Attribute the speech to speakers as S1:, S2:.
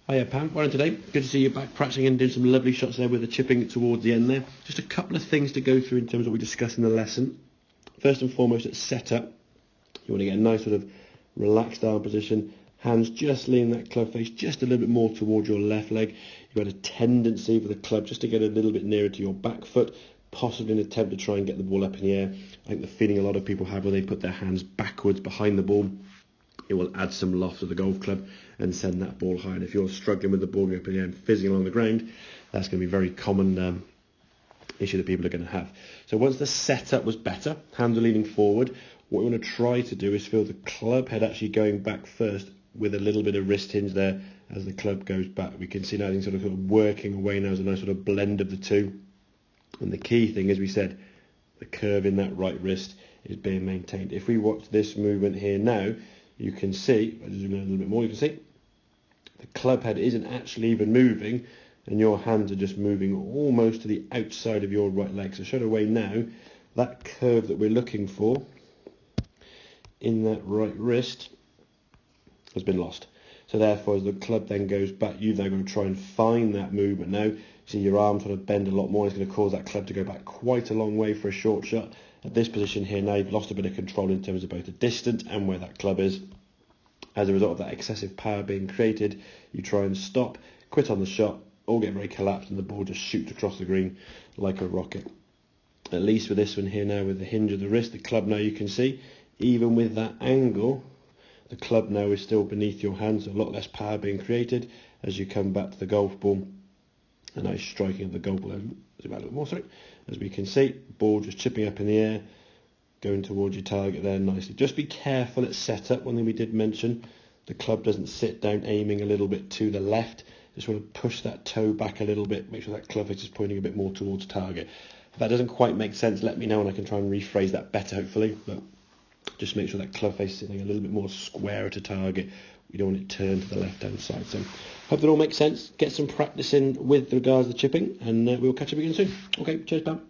S1: Hiya Pam, well done today. Good to see you back practicing and doing some lovely shots there with the chipping towards the end there. Just a couple of things to go through in terms of what we discussed in the lesson. First and foremost, at setup, you want to get a nice sort of relaxed arm position, hands just leaning that club face just a little bit more towards your left leg. You've got a tendency for the club just to get a little bit nearer to your back foot, possibly an attempt to try and get the ball up in the air. I think the feeling a lot of people have when they put their hands backwards behind the ball, it will add some loft to the golf club and send that ball high. And if you're struggling with the ball going up in the air and fizzing along the ground, that's going to be a very common issue that people are going to have. So once the setup was better, hands are leaning forward, what we want to try to do is feel the club head actually going back first with a little bit of wrist hinge there as the club goes back. We can see now things sort of working away now as a nice sort of blend of the two. And the key thing, as we said, the curve in that right wrist is being maintained. If we watch this movement here now, you can see, if I zoom in a little bit more, you can see the club head isn't actually even moving and your hands are just moving almost to the outside of your right leg. So straight away now, that curve that we're looking for in that right wrist has been lost. So therefore, as the club then goes back, you've now got to try and find that movement now. See your arm sort of bend a lot more. It's going to cause that club to go back quite a long way for a short shot. At this position here now, you've lost a bit of control in terms of both the distance and where that club is. As a result of that excessive power being created, you try and stop, quit on the shot, or get very collapsed and the ball just shoots across the green like a rocket. At least with this one here now, with the hinge of the wrist, the club now you can see, even with that angle, the club now is still beneath your hands, so a lot less power being created as you come back to the golf ball. A nice striking of the golf ball. Zoom out a little more, sorry. As we can see, ball just chipping up in the air, going towards your target there nicely. Just be careful at setup. One thing we did mention, the club doesn't sit down aiming a little bit to the left. Just want to push that toe back a little bit, make sure that club face is pointing a bit more towards target. If that doesn't quite make sense, let me know and I can try and rephrase that better hopefully. But just make sure that club face is sitting a little bit more square to target. We don't want it turned to the left-hand side. So hope that all makes sense. Get some practice in with regards to chipping and we'll catch up again soon. Okay, cheers, Pam.